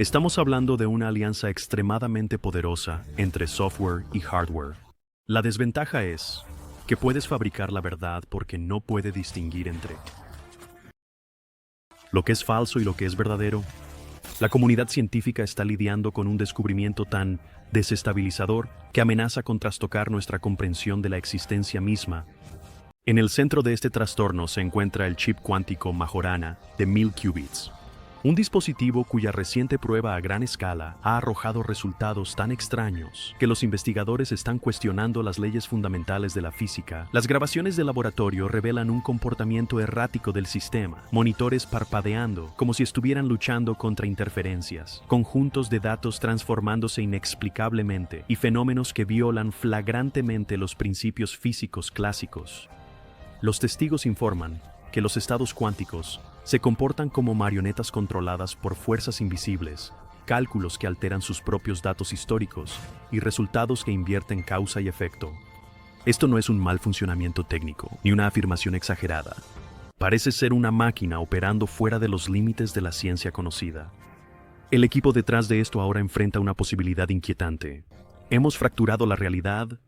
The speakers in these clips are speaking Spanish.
Estamos hablando de una alianza extremadamente poderosa entre software y hardware. La desventaja es que puedes fabricar la verdad porque no puede distinguir entre lo que es falso y lo que es verdadero. La comunidad científica está lidiando con un descubrimiento tan desestabilizador que amenaza con trastocar nuestra comprensión de la existencia misma. En el centro de este trastorno se encuentra el chip cuántico Majorana de 1000 qubits. Un dispositivo cuya reciente prueba a gran escala ha arrojado resultados tan extraños que los investigadores están cuestionando las leyes fundamentales de la física. Las grabaciones de laboratorio revelan un comportamiento errático del sistema, monitores parpadeando como si estuvieran luchando contra interferencias, conjuntos de datos transformándose inexplicablemente y fenómenos que violan flagrantemente los principios físicos clásicos. Los testigos informan que los estados cuánticos se comportan como marionetas controladas por fuerzas invisibles, cálculos que alteran sus propios datos históricos y resultados que invierten causa y efecto. Esto no es un mal funcionamiento técnico, ni una afirmación exagerada. Parece ser una máquina operando fuera de los límites de la ciencia conocida. El equipo detrás de esto ahora enfrenta una posibilidad inquietante. ¿Hemos fracturado la realidad?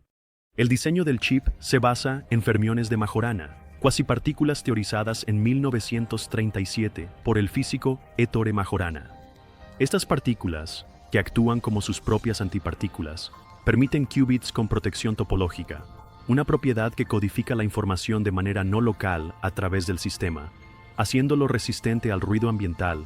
El diseño del chip se basa en fermiones de Majorana, cuasipartículas teorizadas en 1937 por el físico Ettore Majorana. Estas partículas, que actúan como sus propias antipartículas, permiten qubits con protección topológica, una propiedad que codifica la información de manera no local a través del sistema, haciéndolo resistente al ruido ambiental.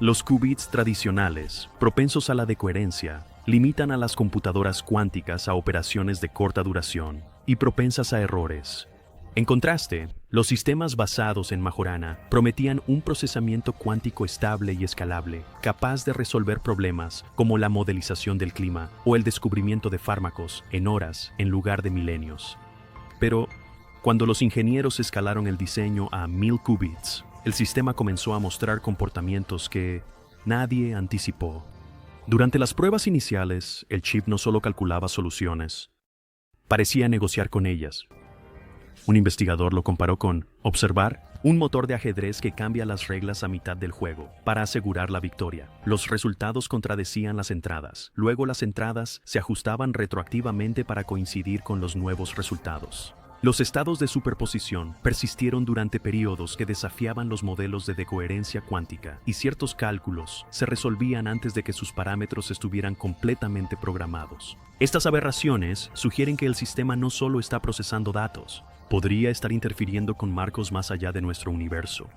Los qubits tradicionales, propensos a la decoherencia, limitan a las computadoras cuánticas a operaciones de corta duración y propensas a errores. En contraste, los sistemas basados en Majorana prometían un procesamiento cuántico estable y escalable, capaz de resolver problemas como la modelización del clima o el descubrimiento de fármacos en horas en lugar de milenios. Pero, cuando los ingenieros escalaron el diseño a 1000 qubits, el sistema comenzó a mostrar comportamientos que nadie anticipó. Durante las pruebas iniciales, el chip no solo calculaba soluciones, parecía negociar con ellas. Un investigador lo comparó con observar un motor de ajedrez que cambia las reglas a mitad del juego para asegurar la victoria. Los resultados contradecían las entradas. Luego las entradas se ajustaban retroactivamente para coincidir con los nuevos resultados. Los estados de superposición persistieron durante periodos que desafiaban los modelos de decoherencia cuántica y ciertos cálculos se resolvían antes de que sus parámetros estuvieran completamente programados. Estas aberraciones sugieren que el sistema no solo está procesando datos, podría estar interfiriendo con marcos más allá de nuestro universo.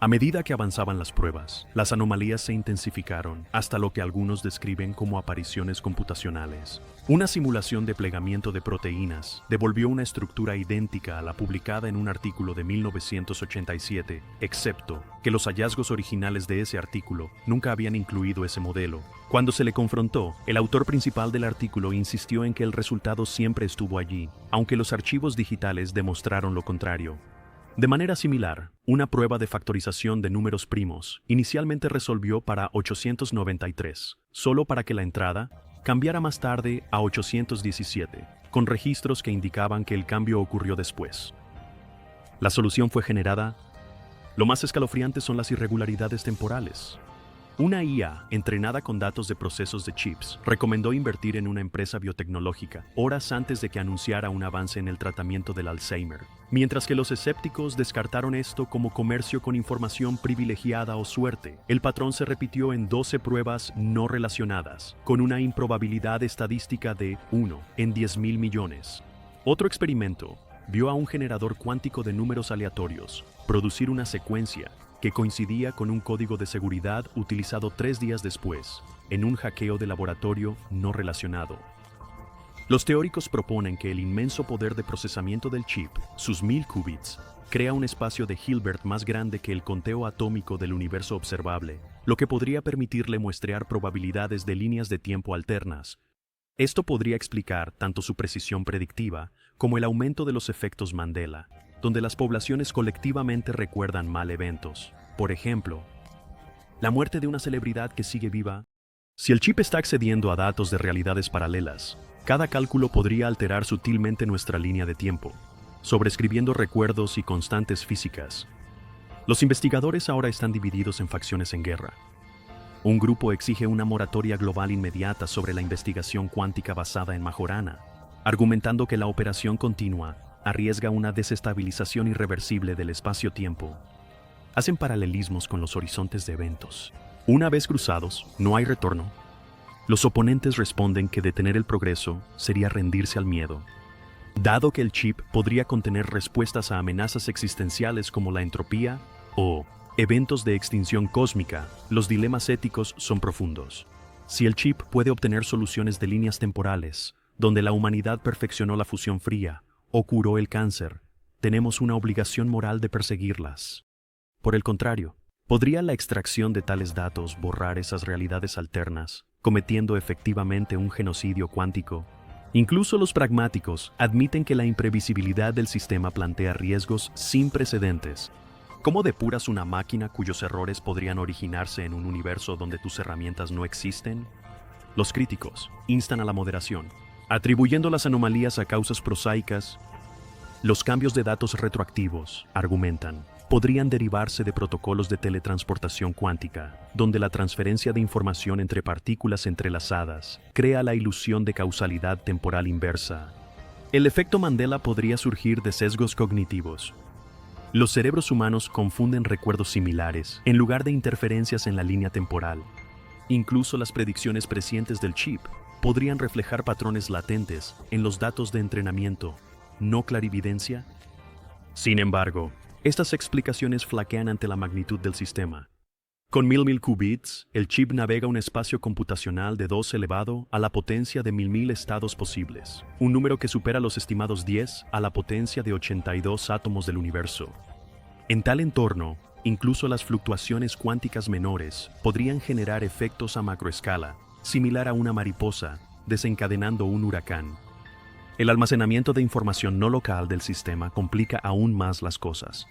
A medida que avanzaban las pruebas, las anomalías se intensificaron hasta lo que algunos describen como apariciones computacionales. Una simulación de plegamiento de proteínas devolvió una estructura idéntica a la publicada en un artículo de 1987, excepto que los hallazgos originales de ese artículo nunca habían incluido ese modelo. Cuando se le confrontó, el autor principal del artículo insistió en que el resultado siempre estuvo allí, aunque los archivos digitales demostraron lo contrario. De manera similar, una prueba de factorización de números primos inicialmente resolvió para 893, solo para que la entrada cambiara más tarde a 817, con registros que indicaban que el cambio ocurrió después. La solución fue generada. Lo más escalofriante son las irregularidades temporales. Una IA entrenada con datos de procesos de chips recomendó invertir en una empresa biotecnológica horas antes de que anunciara un avance en el tratamiento del Alzheimer, mientras que los escépticos descartaron esto como comercio con información privilegiada o suerte. El patrón se repitió en 12 pruebas no relacionadas, con una improbabilidad estadística de 1 en 10.000 millones. Otro experimento vio a un generador cuántico de números aleatorios producir una secuencia que coincidía con un código de seguridad utilizado 3 días después, en un hackeo de laboratorio no relacionado. Los teóricos proponen que el inmenso poder de procesamiento del chip, sus 1000 qubits, crea un espacio de Hilbert más grande que el conteo atómico del universo observable, lo que podría permitirle muestrear probabilidades de líneas de tiempo alternas. Esto podría explicar tanto su precisión predictiva como el aumento de los efectos Mandela, donde las poblaciones colectivamente recuerdan mal eventos. Por ejemplo, la muerte de una celebridad que sigue viva. Si el chip está accediendo a datos de realidades paralelas, cada cálculo podría alterar sutilmente nuestra línea de tiempo, sobreescribiendo recuerdos y constantes físicas. Los investigadores ahora están divididos en facciones en guerra. Un grupo exige una moratoria global inmediata sobre la investigación cuántica basada en Majorana, argumentando que la operación continua arriesga una desestabilización irreversible del espacio-tiempo. Hacen paralelismos con los horizontes de eventos. Una vez cruzados, no hay retorno. Los oponentes responden que detener el progreso sería rendirse al miedo. Dado que el chip podría contener respuestas a amenazas existenciales como la entropía o eventos de extinción cósmica, los dilemas éticos son profundos. Si el chip puede obtener soluciones de líneas temporales, donde la humanidad perfeccionó la fusión fría o curó el cáncer, tenemos una obligación moral de perseguirlas. Por el contrario, ¿podría la extracción de tales datos borrar esas realidades alternas, cometiendo efectivamente un genocidio cuántico? Incluso los pragmáticos admiten que la imprevisibilidad del sistema plantea riesgos sin precedentes. ¿Cómo depuras una máquina cuyos errores podrían originarse en un universo donde tus herramientas no existen? Los críticos instan a la moderación, atribuyendo las anomalías a causas prosaicas. Los cambios de datos retroactivos, argumentan, podrían derivarse de protocolos de teletransportación cuántica, donde la transferencia de información entre partículas entrelazadas crea la ilusión de causalidad temporal inversa. El efecto Mandela podría surgir de sesgos cognitivos. Los cerebros humanos confunden recuerdos similares en lugar de interferencias en la línea temporal. Incluso las predicciones prescientes del chip podrían reflejar patrones latentes en los datos de entrenamiento, no clarividencia. Sin embargo, estas explicaciones flaquean ante la magnitud del sistema. Con 1000 qubits, el chip navega un espacio computacional de 2 elevado a la potencia de 1000 estados posibles, un número que supera los estimados 10 a la potencia de 82 átomos del universo. En tal entorno, incluso las fluctuaciones cuánticas menores podrían generar efectos a macroescala, similar a una mariposa, desencadenando un huracán. El almacenamiento de información no local del sistema complica aún más las cosas.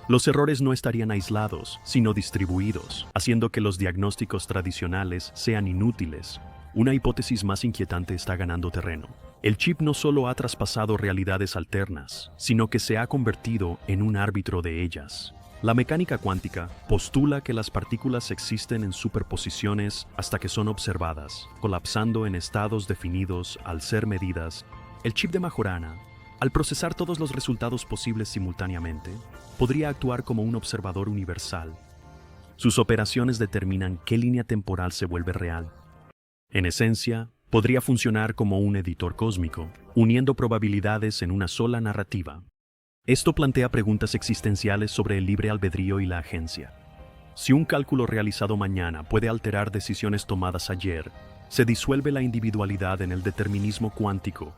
Los errores no estarían aislados, sino distribuidos, haciendo que los diagnósticos tradicionales sean inútiles. Una hipótesis más inquietante está ganando terreno. El chip no solo ha traspasado realidades alternas, sino que se ha convertido en un árbitro de ellas. La mecánica cuántica postula que las partículas existen en superposiciones hasta que son observadas, colapsando en estados definidos al ser medidas. El chip de Majorana, al procesar todos los resultados posibles simultáneamente, podría actuar como un observador universal. Sus operaciones determinan qué línea temporal se vuelve real. En esencia, podría funcionar como un editor cósmico, uniendo probabilidades en una sola narrativa. Esto plantea preguntas existenciales sobre el libre albedrío y la agencia. Si un cálculo realizado mañana puede alterar decisiones tomadas ayer, se disuelve la individualidad en el determinismo cuántico.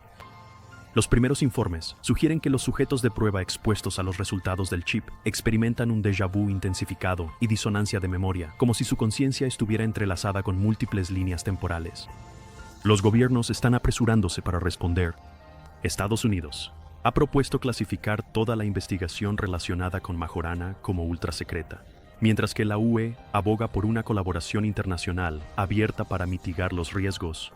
Los primeros informes sugieren que los sujetos de prueba expuestos a los resultados del chip experimentan un déjà vu intensificado y disonancia de memoria, como si su conciencia estuviera entrelazada con múltiples líneas temporales. Los gobiernos están apresurándose para responder. Estados Unidos ha propuesto clasificar toda la investigación relacionada con Majorana como ultrasecreta, mientras que la UE aboga por una colaboración internacional abierta para mitigar los riesgos.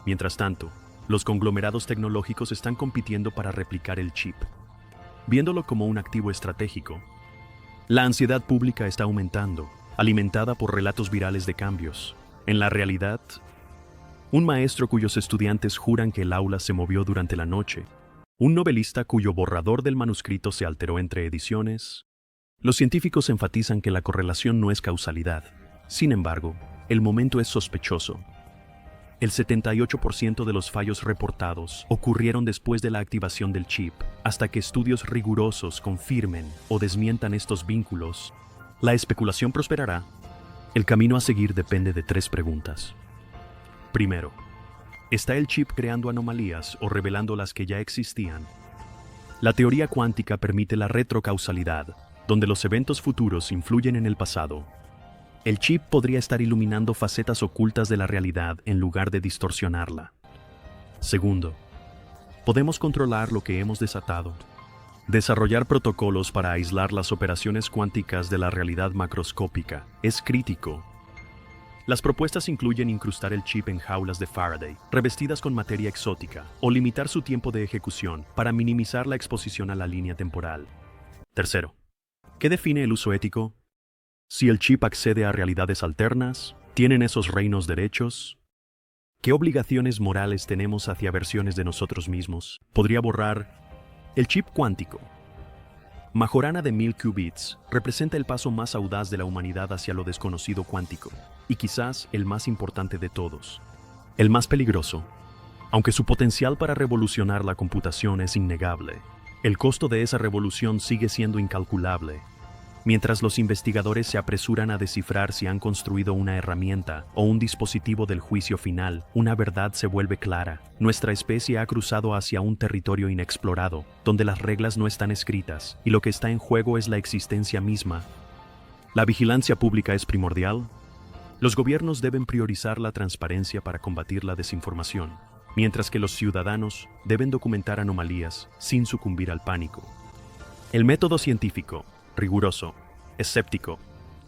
Mientras tanto, los conglomerados tecnológicos están compitiendo para replicar el chip. Viéndolo como un activo estratégico, la ansiedad pública está aumentando, alimentada por relatos virales de cambios. En la realidad, un maestro cuyos estudiantes juran que el aula se movió durante la noche, un novelista cuyo borrador del manuscrito se alteró entre ediciones. Los científicos enfatizan que la correlación no es causalidad. Sin embargo, el momento es sospechoso. El 78% de los fallos reportados ocurrieron después de la activación del chip. Hasta que estudios rigurosos confirmen o desmientan estos vínculos, la especulación prosperará. El camino a seguir depende de 3 preguntas. Primero, ¿está el chip creando anomalías o revelando las que ya existían? La teoría cuántica permite la retrocausalidad, donde los eventos futuros influyen en el pasado. El chip podría estar iluminando facetas ocultas de la realidad en lugar de distorsionarla. Segundo, podemos controlar lo que hemos desatado. Desarrollar protocolos para aislar las operaciones cuánticas de la realidad macroscópica es crítico. Las propuestas incluyen incrustar el chip en jaulas de Faraday, revestidas con materia exótica, o limitar su tiempo de ejecución para minimizar la exposición a la línea temporal. Tercero, ¿qué define el uso ético? Si el chip accede a realidades alternas, ¿tienen esos reinos derechos? ¿Qué obligaciones morales tenemos hacia versiones de nosotros mismos? Podría borrar el chip cuántico. Majorana de 1000 qubits representa el paso más audaz de la humanidad hacia lo desconocido cuántico, y quizás el más importante de todos. El más peligroso. Aunque su potencial para revolucionar la computación es innegable, el costo de esa revolución sigue siendo incalculable. Mientras los investigadores se apresuran a descifrar si han construido una herramienta o un dispositivo del juicio final, una verdad se vuelve clara. Nuestra especie ha cruzado hacia un territorio inexplorado, donde las reglas no están escritas, y lo que está en juego es la existencia misma. ¿La vigilancia pública es primordial? Los gobiernos deben priorizar la transparencia para combatir la desinformación, mientras que los ciudadanos deben documentar anomalías sin sucumbir al pánico. El método científico, riguroso, escéptico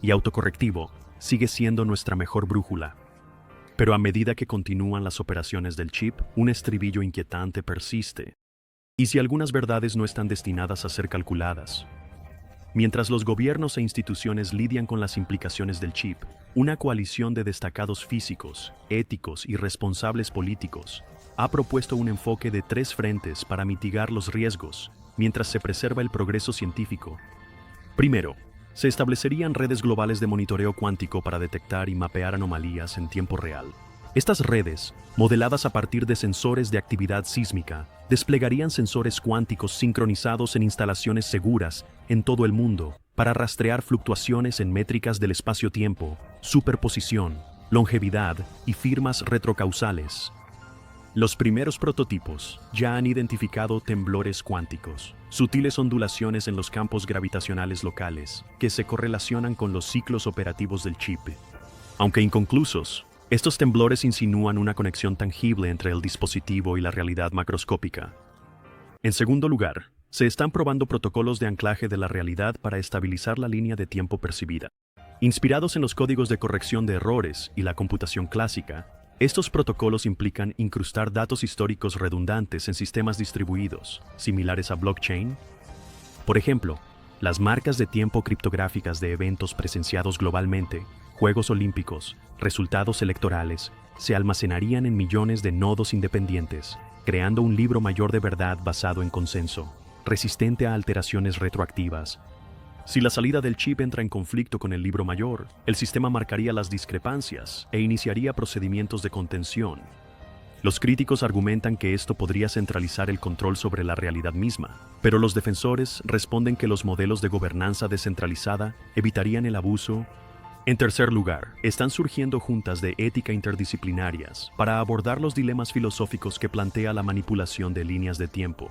y autocorrectivo, sigue siendo nuestra mejor brújula. Pero a medida que continúan las operaciones del chip, un estribillo inquietante persiste. ¿Y si algunas verdades no están destinadas a ser calculadas? Mientras los gobiernos e instituciones lidian con las implicaciones del chip, una coalición de destacados físicos, éticos y responsables políticos ha propuesto un enfoque de 3 frentes para mitigar los riesgos, mientras se preserva el progreso científico. Primero, se establecerían redes globales de monitoreo cuántico para detectar y mapear anomalías en tiempo real. Estas redes, modeladas a partir de sensores de actividad sísmica, desplegarían sensores cuánticos sincronizados en instalaciones seguras en todo el mundo para rastrear fluctuaciones en métricas del espacio-tiempo, superposición, longevidad y firmas retrocausales. Los primeros prototipos ya han identificado temblores cuánticos, sutiles ondulaciones en los campos gravitacionales locales, que se correlacionan con los ciclos operativos del chip. Aunque inconclusos, estos temblores insinúan una conexión tangible entre el dispositivo y la realidad macroscópica. En segundo lugar, se están probando protocolos de anclaje de la realidad para estabilizar la línea de tiempo percibida. Inspirados en los códigos de corrección de errores y la computación clásica, estos protocolos implican incrustar datos históricos redundantes en sistemas distribuidos, similares a blockchain. Por ejemplo, las marcas de tiempo criptográficas de eventos presenciados globalmente, Juegos Olímpicos, resultados electorales, se almacenarían en millones de nodos independientes, creando un libro mayor de verdad basado en consenso, resistente a alteraciones retroactivas. Si la salida del chip entra en conflicto con el libro mayor, el sistema marcaría las discrepancias e iniciaría procedimientos de contención. Los críticos argumentan que esto podría centralizar el control sobre la realidad misma, pero los defensores responden que los modelos de gobernanza descentralizada evitarían el abuso. En tercer lugar, están surgiendo juntas de ética interdisciplinarias para abordar los dilemas filosóficos que plantea la manipulación de líneas de tiempo.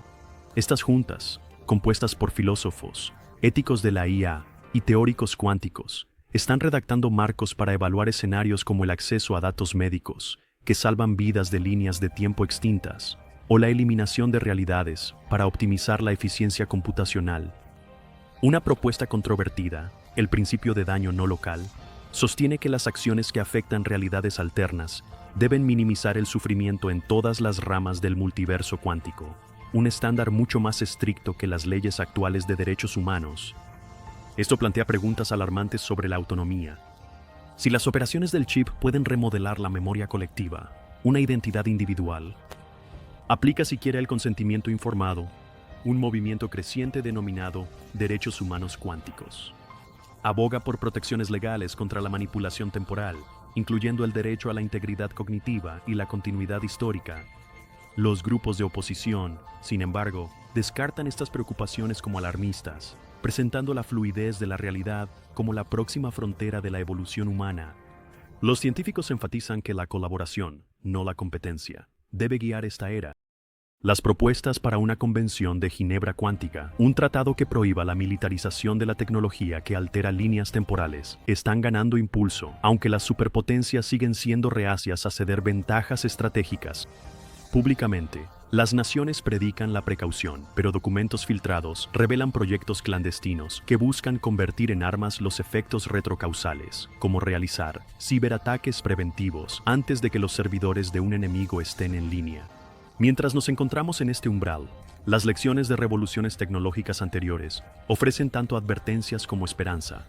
Estas juntas, compuestas por filósofos, éticos de la IA y teóricos cuánticos, están redactando marcos para evaluar escenarios como el acceso a datos médicos, que salvan vidas de líneas de tiempo extintas, o la eliminación de realidades para optimizar la eficiencia computacional. Una propuesta controvertida, el principio de daño no local, sostiene que las acciones que afectan realidades alternas deben minimizar el sufrimiento en todas las ramas del multiverso cuántico, un estándar mucho más estricto que las leyes actuales de derechos humanos. Esto plantea preguntas alarmantes sobre la autonomía. Si las operaciones del chip pueden remodelar la memoria colectiva, una identidad individual, aplica siquiera el consentimiento informado, un movimiento creciente denominado derechos humanos cuánticos. Aboga por protecciones legales contra la manipulación temporal, incluyendo el derecho a la integridad cognitiva y la continuidad histórica. Los grupos de oposición, sin embargo, descartan estas preocupaciones como alarmistas, presentando la fluidez de la realidad como la próxima frontera de la evolución humana. Los científicos enfatizan que la colaboración, no la competencia, debe guiar esta era. Las propuestas para una convención de Ginebra cuántica, un tratado que prohíba la militarización de la tecnología que altera líneas temporales, están ganando impulso, aunque las superpotencias siguen siendo reacias a ceder ventajas estratégicas. Públicamente, las naciones predican la precaución, pero documentos filtrados revelan proyectos clandestinos que buscan convertir en armas los efectos retrocausales, como realizar ciberataques preventivos antes de que los servidores de un enemigo estén en línea. Mientras nos encontramos en este umbral, las lecciones de revoluciones tecnológicas anteriores ofrecen tanto advertencias como esperanza.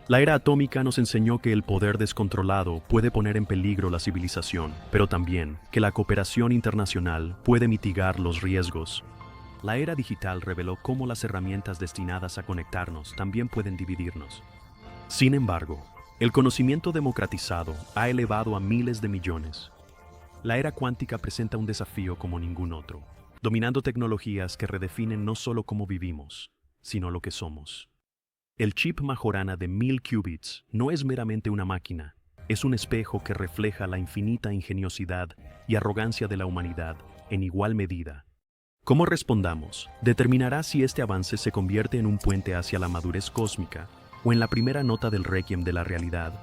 La era atómica nos enseñó que el poder descontrolado puede poner en peligro la civilización, pero también que la cooperación internacional puede mitigar los riesgos. La era digital reveló cómo las herramientas destinadas a conectarnos también pueden dividirnos. Sin embargo, el conocimiento democratizado ha elevado a miles de millones. La era cuántica presenta un desafío como ningún otro, dominando tecnologías que redefinen no solo cómo vivimos, sino lo que somos. El chip Majorana de 1000 qubits no es meramente una máquina, es un espejo que refleja la infinita ingeniosidad y arrogancia de la humanidad en igual medida. Cómo respondamos determinará si este avance se convierte en un puente hacia la madurez cósmica o en la primera nota del requiem de la realidad